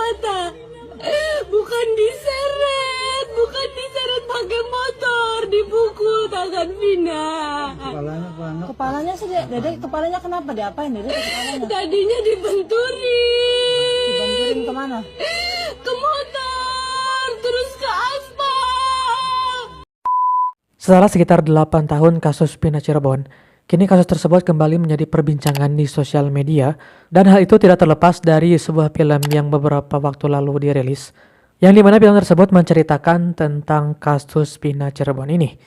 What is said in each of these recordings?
mata. Bukan diseret pakai motor, dipukul tangan Vina. Kepalanya sih, Dede, kepalanya kenapa? Diapain, Dede, kepalanya? Tadinya dibenturin. Dibanturin kemana? Ke motor, terus ke aspal. Setelah sekitar 8 tahun kasus Vina Cirebon, kini kasus tersebut kembali menjadi perbincangan di sosial media, dan hal itu tidak terlepas dari sebuah film yang beberapa waktu lalu dirilis, yang dimana film tersebut menceritakan tentang kasus Vina Cirebon ini.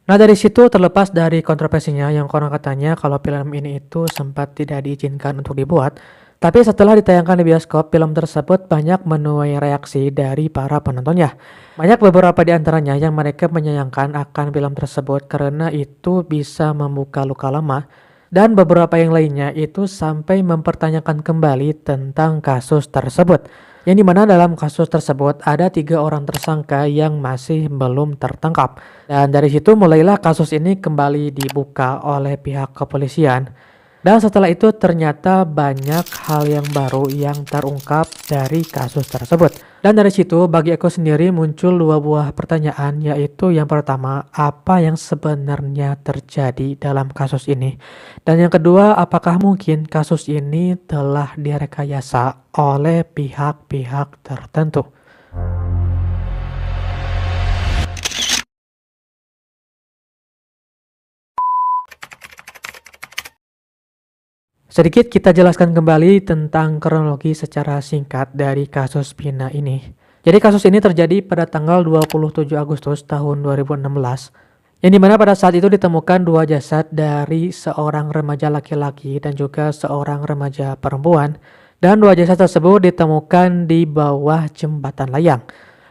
Nah, dari situ terlepas dari kontroversinya yang konon katanya kalau film ini itu sempat tidak diizinkan untuk dibuat, tapi setelah ditayangkan di bioskop, film tersebut banyak menuai reaksi dari para penontonnya. Banyak beberapa di antaranya yang mereka menyayangkan akan film tersebut karena itu bisa membuka luka lama, dan beberapa yang lainnya itu sampai mempertanyakan kembali tentang kasus tersebut. Yang dimana dalam kasus tersebut ada 3 orang tersangka yang masih belum tertangkap. Dan dari situ mulailah kasus ini kembali dibuka oleh pihak kepolisian. Dan setelah itu ternyata banyak hal yang baru yang terungkap dari kasus tersebut. Dan dari situ bagi aku sendiri muncul 2 buah pertanyaan, yaitu yang pertama, apa yang sebenarnya terjadi dalam kasus ini? Dan yang kedua, apakah mungkin kasus ini telah direkayasa oleh pihak-pihak tertentu? Sedikit kita jelaskan kembali tentang kronologi secara singkat dari kasus Vina ini. Jadi kasus ini terjadi pada tanggal 27 Agustus tahun 2016, yang dimana pada saat itu ditemukan 2 jasad dari seorang remaja laki-laki dan juga seorang remaja perempuan, dan 2 jasad tersebut ditemukan di bawah jembatan layang.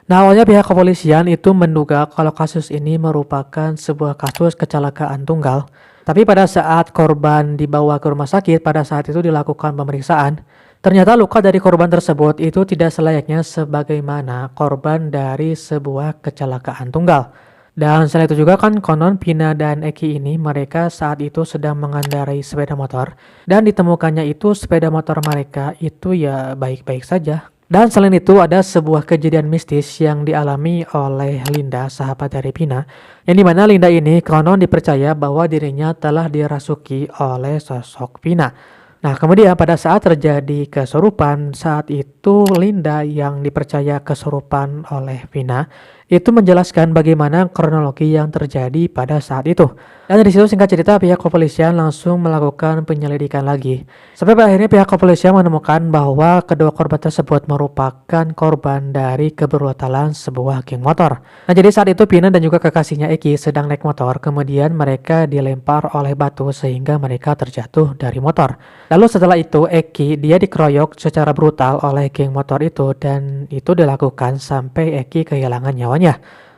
Nah, awalnya pihak kepolisian itu menduga kalau kasus ini merupakan sebuah kasus kecelakaan tunggal. Tapi pada saat korban dibawa ke rumah sakit, pada saat itu dilakukan pemeriksaan, ternyata luka dari korban tersebut itu tidak selayaknya sebagaimana korban dari sebuah kecelakaan tunggal. Dan selain itu juga kan konon Vina dan Eki ini mereka saat itu sedang mengendarai sepeda motor, dan ditemukannya itu sepeda motor mereka itu ya baik-baik saja. Dan selain itu ada sebuah kejadian mistis yang dialami oleh Linda, sahabat dari Vina, yang dimana Linda ini konon dipercaya bahwa dirinya telah dirasuki oleh sosok Vina. Nah, kemudian pada saat terjadi kesurupan, saat itu Linda yang dipercaya kesurupan oleh Vina itu menjelaskan bagaimana kronologi yang terjadi pada saat itu. Dan dari situ singkat cerita pihak kepolisian langsung melakukan penyelidikan lagi. Sampai pada akhirnya pihak kepolisian menemukan bahwa kedua korban tersebut merupakan korban dari kebrutalan sebuah geng motor. Nah, jadi saat itu Vina dan juga kekasihnya Eki sedang naik motor, kemudian mereka dilempar oleh batu sehingga mereka terjatuh dari motor. Lalu setelah itu Eki dia dikeroyok secara brutal oleh geng motor itu, dan itu dilakukan sampai Eki kehilangan nyawanya.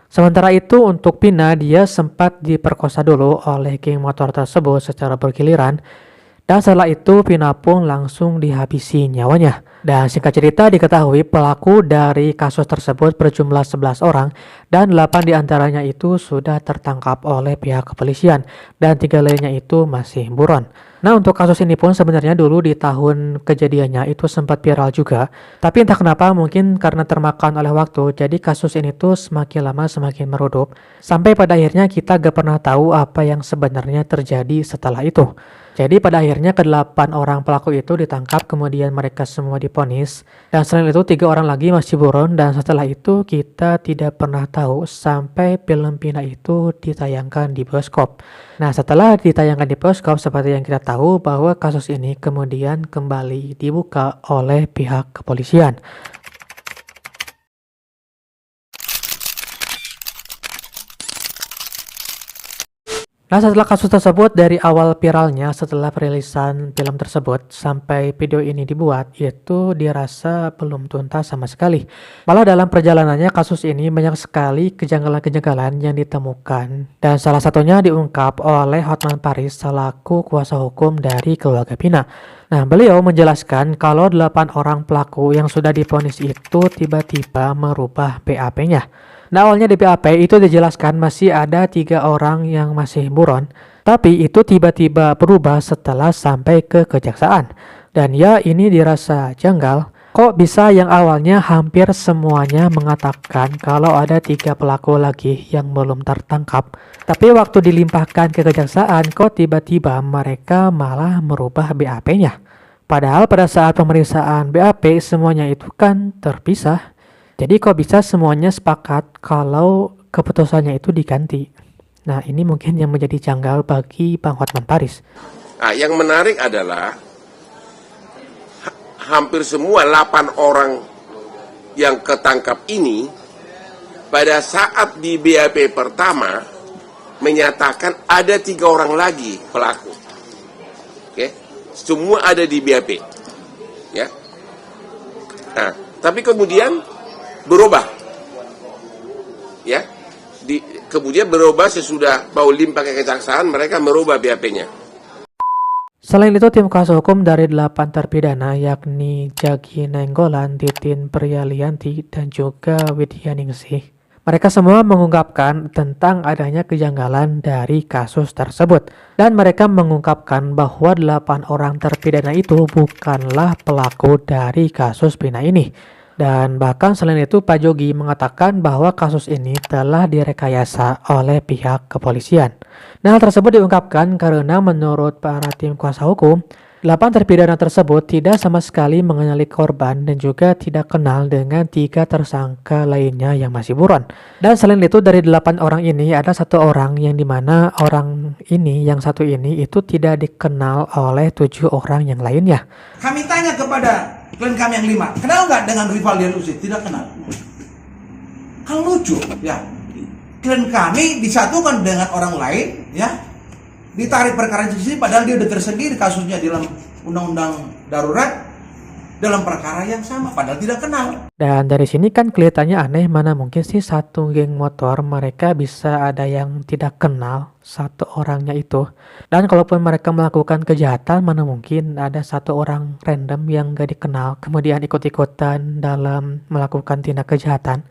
Sementara itu untuk Vina dia sempat diperkosa dulu oleh geng motor tersebut secara bergiliran, dan setelah itu Vina pun langsung dihabisi nyawanya. Dan singkat cerita diketahui pelaku dari kasus tersebut berjumlah 11 orang, dan 8 diantaranya itu sudah tertangkap oleh pihak kepolisian, dan 3 lainnya itu masih buron. Nah, untuk kasus ini pun sebenarnya dulu di tahun kejadiannya itu sempat viral juga, tapi entah kenapa mungkin karena termakan oleh waktu, jadi kasus ini tuh semakin lama semakin meredup, sampai pada akhirnya kita gak pernah tahu apa yang sebenarnya terjadi setelah itu. Jadi pada akhirnya ke-8 orang pelaku itu ditangkap, kemudian mereka semua divonis, dan selain itu 3 orang lagi masih buron, dan setelah itu kita tidak pernah tahu sampai film Vina itu ditayangkan di bioskop. Nah, setelah ditayangkan di bioskop seperti yang kita tahu bahwa kasus ini kemudian kembali dibuka oleh pihak kepolisian. Nah, setelah kasus tersebut dari awal viralnya setelah perilisan film tersebut sampai video ini dibuat, itu dirasa belum tuntas sama sekali. Malah dalam perjalanannya kasus ini banyak sekali kejanggalan-kejanggalan yang ditemukan, dan salah satunya diungkap oleh Hotman Paris selaku kuasa hukum dari keluarga Vina. Nah, beliau menjelaskan kalau 8 orang pelaku yang sudah divonis itu tiba-tiba merubah BAP-nya. Nah, awalnya di BAP itu dijelaskan masih ada 3 orang yang masih buron, tapi itu tiba-tiba berubah setelah sampai ke kejaksaan. Dan ya, ini dirasa janggal. Kok bisa yang awalnya hampir semuanya mengatakan kalau ada 3 pelaku lagi yang belum tertangkap, tapi waktu dilimpahkan ke kejaksaan kok tiba-tiba mereka malah merubah BAP-nya. Padahal pada saat pemeriksaan BAP semuanya itu kan terpisah. Jadi kok bisa semuanya sepakat kalau keputusannya itu diganti. Nah ini mungkin yang menjadi janggal bagi Bang Hotman Paris. Nah, yang menarik adalah hampir semua 8 orang yang ketangkap ini pada saat di BAP pertama menyatakan ada 3 orang lagi pelaku. Oke, semua ada di BAP. Ya. Nah, tapi kemudian berubah. Ya. Kemudian berubah sesudah mau limpah ke kejaksaan, mereka merubah BAP-nya. Selain itu, tim kuasa hukum dari 8 terpidana yakni Jagi Nainggolan, Titin Prialianti, dan juga Widya Ningsih. Mereka semua mengungkapkan tentang adanya kejanggalan dari kasus tersebut. Dan mereka mengungkapkan bahwa 8 orang terpidana itu bukanlah pelaku dari kasus Pina ini. Dan bahkan selain itu Pak Jogi mengatakan bahwa kasus ini telah direkayasa oleh pihak kepolisian. Nah, hal tersebut diungkapkan karena menurut para tim kuasa hukum, 8 terpidana tersebut tidak sama sekali mengenali korban dan juga tidak kenal dengan 3 tersangka lainnya yang masih buron. Dan selain itu dari 8 orang ini ada 1 orang yang dimana orang ini yang 1 ini itu tidak dikenal oleh 7 orang yang lainnya. Kami tanya kepada klien kami yang 5, kenal nggak dengan Rivaldian Usi? Tidak kenal. Kan lucu ya. Klien kami disatukan dengan orang lain ya, ditarik perkara sendiri padahal dia udah tersendiri kasusnya dalam undang-undang darurat dalam perkara yang sama padahal tidak kenal. Dan dari sini kan kelihatannya aneh, mana mungkin sih satu geng motor mereka bisa ada yang tidak kenal 1 orangnya itu. Dan kalaupun mereka melakukan kejahatan, mana mungkin ada 1 orang random yang gak dikenal kemudian ikut-ikutan dalam melakukan tindak kejahatan.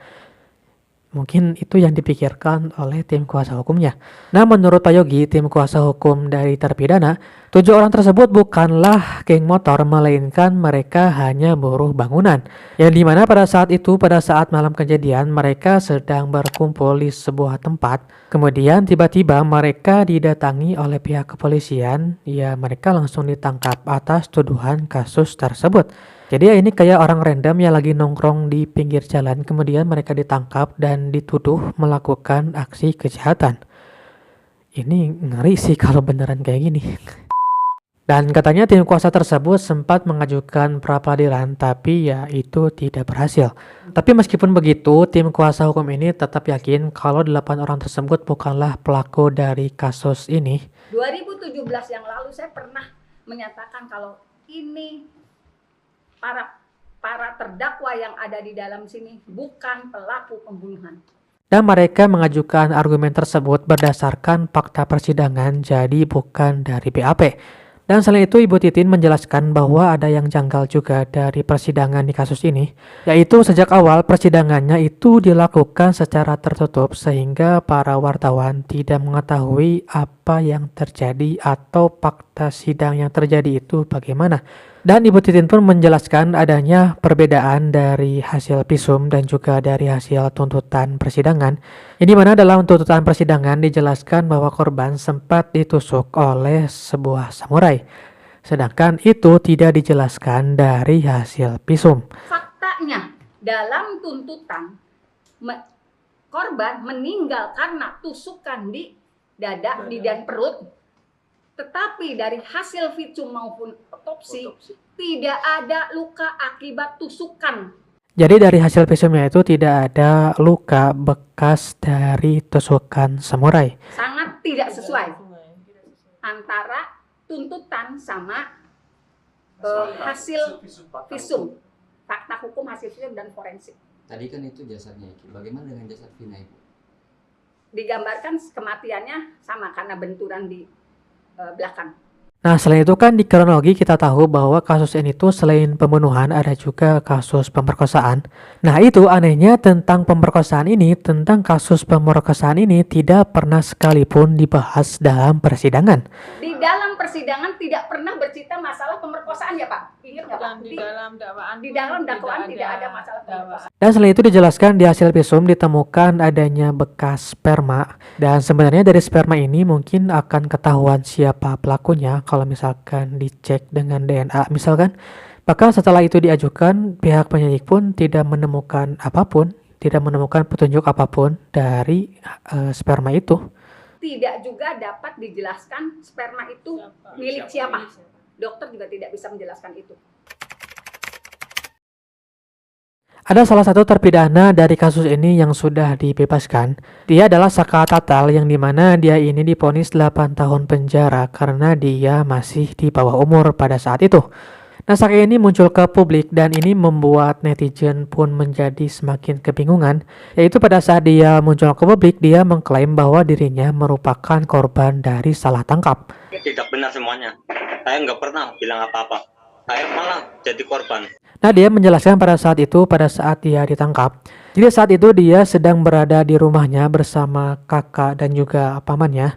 Mungkin itu yang dipikirkan oleh tim kuasa hukumnya. Nah, menurut Pak Yogi, tim kuasa hukum dari terpidana, 7 orang tersebut bukanlah geng motor, melainkan mereka hanya buruh bangunan. Yang dimana pada saat itu, pada saat malam kejadian, mereka sedang berkumpul di sebuah tempat. Kemudian tiba-tiba mereka didatangi oleh pihak kepolisian. Ya, mereka langsung ditangkap atas tuduhan kasus tersebut. Jadi ya ini kayak orang random yang lagi nongkrong di pinggir jalan, kemudian mereka ditangkap dan dituduh melakukan aksi kejahatan. Ini ngeri sih kalau beneran kayak gini. Dan katanya tim kuasa tersebut sempat mengajukan pra-peradilan, tapi ya itu tidak berhasil. Tapi meskipun begitu, tim kuasa hukum ini tetap yakin kalau 8 orang tersebut bukanlah pelaku dari kasus ini. 2017 yang lalu saya pernah menyatakan kalau ini para terdakwa yang ada di dalam sini bukan pelaku pembunuhan. Dan mereka mengajukan argumen tersebut berdasarkan fakta persidangan, jadi bukan dari BAP. Dan selain itu Ibu Titin menjelaskan bahwa ada yang janggal juga dari persidangan di kasus ini, yaitu sejak awal persidangannya itu dilakukan secara tertutup sehingga para wartawan tidak mengetahui apa yang terjadi atau fakta sidang yang terjadi itu bagaimana. Dan Ibu Titin pun menjelaskan adanya perbedaan dari hasil visum dan juga dari hasil tuntutan persidangan. Yang dimana dalam tuntutan persidangan dijelaskan bahwa korban sempat ditusuk oleh sebuah samurai. Sedangkan itu tidak dijelaskan dari hasil visum. Faktanya dalam tuntutan korban meninggal karena tusukan di dada, di dan perut. Tetapi dari hasil visum maupun otopsi tidak ada luka akibat tusukan. Jadi dari hasil visumnya itu tidak ada luka bekas dari tusukan samurai. Sangat tidak sesuai antara tuntutan sama hasil visum, fakta hukum hasil visum dan forensik. Tadi kan itu jasadnya, bagaimana dengan jasad Vina, Ibu? Digambarkan kematiannya sama karena benturan di belakang. Nah, selain itu kan di kronologi kita tahu bahwa kasus ini tuh selain pembunuhan ada juga kasus pemerkosaan. Nah, itu anehnya tentang pemerkosaan ini, tentang kasus pemerkosaan ini tidak pernah sekalipun dibahas dalam persidangan. Di dalam persidangan tidak pernah bercerita masalah pemerkosaan ya Pak? Ingat nggak Pak? di dalam dakwaan Di dalam dakwaan tidak ada masalah pemerkosaan. Dan selain itu dijelaskan di hasil visum ditemukan adanya bekas sperma. Dan sebenarnya dari sperma ini mungkin akan ketahuan siapa pelakunya kalau misalkan dicek dengan DNA misalkan. Bahkan setelah itu diajukan, pihak penyidik pun tidak menemukan apapun, tidak menemukan petunjuk apapun dari sperma itu. Tidak juga dapat dijelaskan sperma itu milik siapa. Dokter juga tidak bisa menjelaskan itu. Ada salah satu terpidana dari kasus ini yang sudah dibebaskan. Dia adalah Saka Tatal yang dimana dia ini divonis 8 tahun penjara karena dia masih di bawah umur pada saat itu. Nah, Saka ini muncul ke publik dan ini membuat netizen pun menjadi semakin kebingungan. Yaitu pada saat dia muncul ke publik, dia mengklaim bahwa dirinya merupakan korban dari salah tangkap. Tidak benar semuanya. Saya nggak pernah bilang apa-apa. Saya malah jadi korban. Nah, dia menjelaskan pada saat dia ditangkap. Jadi saat itu dia sedang berada di rumahnya bersama kakak dan juga pamannya.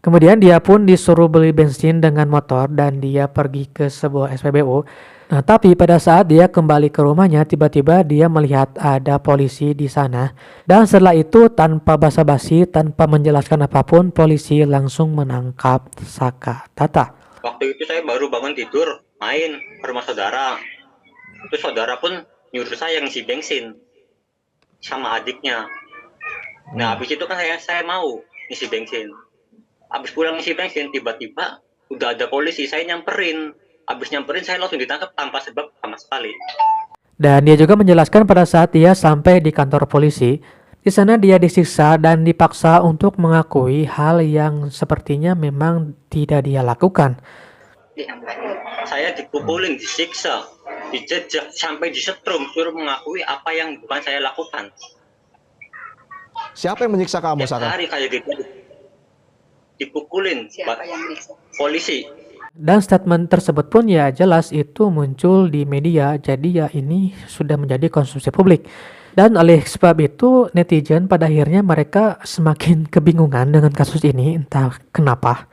Kemudian dia pun disuruh beli bensin dengan motor dan dia pergi ke sebuah SPBU. Nah, tapi pada saat dia kembali ke rumahnya, tiba-tiba dia melihat ada polisi di sana. Dan setelah itu tanpa basa-basi, tanpa menjelaskan apapun, polisi langsung menangkap Saka Tata. Waktu itu saya baru bangun tidur, main ke rumah saudara. Terus saudara pun nyuruh saya ngisi bensin sama adiknya. Nah, habis itu kan saya mau ngisi bensin. Habis pulang ngisi bensin, tiba-tiba udah ada polisi, saya nyamperin. Habis nyamperin, saya langsung ditangkap tanpa sebab sama sekali. Dan dia juga menjelaskan pada saat dia sampai di kantor polisi, di sana dia disiksa dan dipaksa untuk mengakui hal yang sepertinya memang tidak dia lakukan. Saya dipukulin, disiksa, dijejak, sampai disetrum, suruh mengakui apa yang bukan saya lakukan. Siapa yang menyiksa kamu, Tiap Saka? hari kayak gitu. Dipukulin. Siapa yang menyiksa? Polisi. Dan statement tersebut pun ya jelas itu muncul di media, jadi ya ini sudah menjadi konsumsi publik. Dan oleh sebab itu netizen pada akhirnya mereka semakin kebingungan dengan kasus ini, entah kenapa.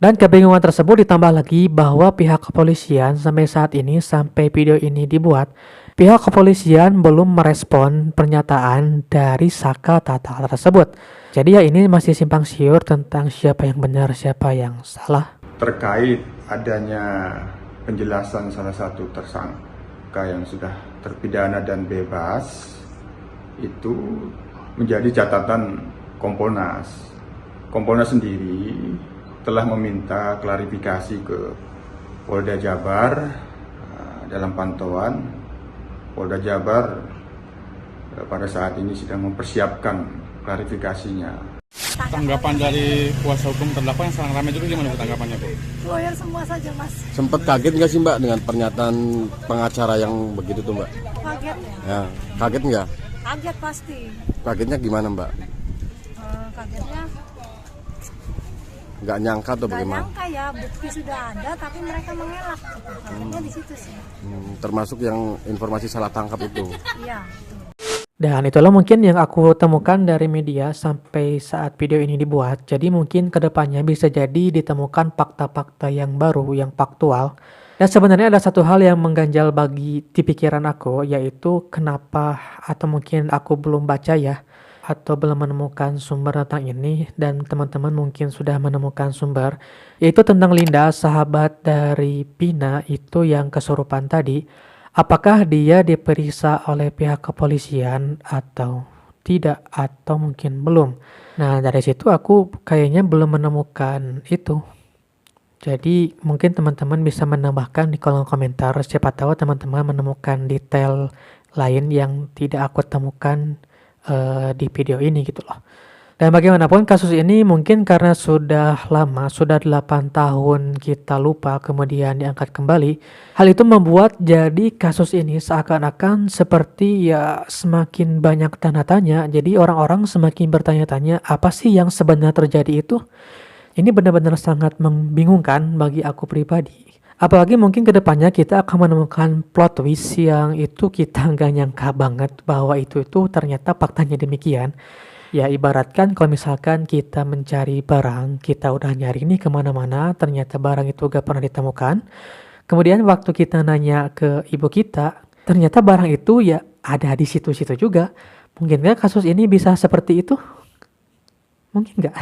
Dan kebingungan tersebut ditambah lagi bahwa pihak kepolisian sampai saat ini, sampai video ini dibuat, pihak kepolisian belum merespon pernyataan dari Saka Tata tersebut. Jadi ya ini masih simpang siur tentang siapa yang benar, siapa yang salah. Terkait adanya penjelasan salah satu tersangka yang sudah terpidana dan bebas, itu menjadi catatan Kompolnas. Kompolnas sendiri telah meminta klarifikasi ke Polda Jabar. Dalam pantauan Polda Jabar pada saat ini sedang mempersiapkan klarifikasinya. Tanggapan dari kuasa hukum terdakwa yang sekarang ramai juga gimana Bu tanggapannya Bu? Lawyer semua saja Mas. Sempat kaget nggak sih Mbak dengan pernyataan pengacara yang begitu tuh Mbak? Kaget Ya, kaget nggak? Kaget pasti. Kagetnya gimana Mbak? Kagetnya Nggak nyangka atau nggak bagaimana? nyangka ya, bukti sudah ada tapi mereka mengelak gitu. Kagetnya di situ sih. Termasuk yang informasi salah tangkap itu. Iya. Dan itulah mungkin yang aku temukan dari media sampai saat video ini dibuat. Jadi mungkin kedepannya bisa jadi ditemukan fakta-fakta yang baru, yang faktual. Dan sebenarnya ada satu hal yang mengganjal bagi di pikiran aku, yaitu kenapa atau mungkin aku belum baca ya, atau belum menemukan sumber tentang ini, dan teman-teman mungkin sudah menemukan sumber, yaitu tentang Linda, sahabat dari Pina itu yang kesurupan tadi. Apakah dia diperiksa oleh pihak kepolisian atau tidak, atau mungkin belum. Nah, dari situ aku kayaknya belum menemukan itu. Jadi mungkin teman-teman bisa menambahkan di kolom komentar, siapa tahu teman-teman menemukan detail lain yang tidak aku temukan di video ini gitu loh. Dan bagaimanapun kasus ini mungkin karena sudah lama, sudah 8 tahun kita lupa kemudian diangkat kembali. Hal itu membuat jadi kasus ini seakan-akan seperti ya semakin banyak tanda tanya. Jadi orang-orang semakin bertanya-tanya apa sih yang sebenarnya terjadi itu. Ini benar-benar sangat membingungkan bagi aku pribadi. Apalagi mungkin kedepannya kita akan menemukan plot twist yang itu kita nggak nyangka banget bahwa itu ternyata faktanya demikian. Ya ibaratkan kalau misalkan kita mencari barang, kita udah nyari nih kemana-mana, ternyata barang itu gak pernah ditemukan. Kemudian waktu kita nanya ke ibu kita, ternyata barang itu ya ada di situ-situ juga. Mungkin nggak kasus ini bisa seperti itu? Mungkin nggak.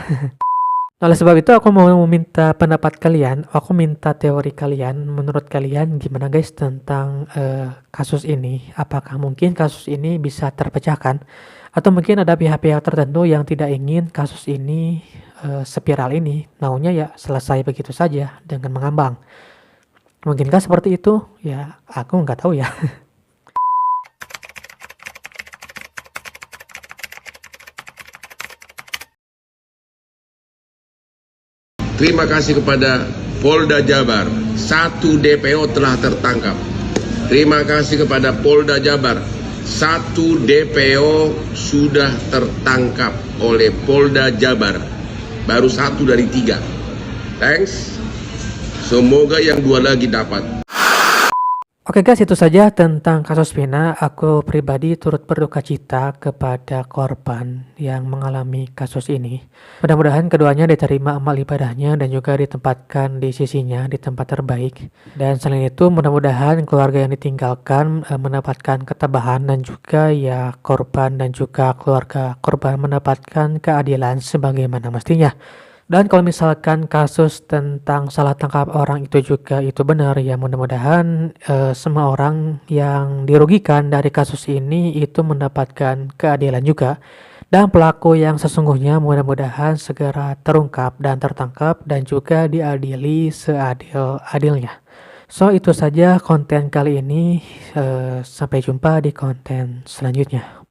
Oleh sebab itu aku mau meminta pendapat kalian, aku minta teori kalian, menurut kalian gimana guys tentang kasus ini? Apakah mungkin kasus ini bisa terpecahkan? Atau mungkin ada pihak-pihak tertentu yang tidak ingin kasus ini spiral ini, maunya ya selesai begitu saja dengan mengambang. Mungkinkah seperti itu? Ya aku nggak tahu ya. Terima kasih kepada Polda Jabar, 1 DPO telah tertangkap. Terima kasih kepada Polda Jabar, 1 DPO sudah tertangkap oleh Polda Jabar. Baru 1 dari 3. Thanks. Semoga yang 2 lagi dapat. Oke guys, itu saja tentang kasus Vina. Aku pribadi turut berduka cita kepada korban yang mengalami kasus ini. Mudah-mudahan keduanya diterima amal ibadahnya dan juga ditempatkan di sisinya di tempat terbaik. Dan selain itu mudah-mudahan keluarga yang ditinggalkan mendapatkan ketabahan dan juga ya korban dan juga keluarga korban mendapatkan keadilan sebagaimana mestinya. Dan kalau misalkan kasus tentang salah tangkap orang itu juga itu benar, ya mudah-mudahan semua orang yang dirugikan dari kasus ini itu mendapatkan keadilan juga. Dan pelaku yang sesungguhnya mudah-mudahan segera terungkap dan tertangkap dan juga diadili seadil-adilnya. So itu saja konten kali ini, sampai jumpa di konten selanjutnya.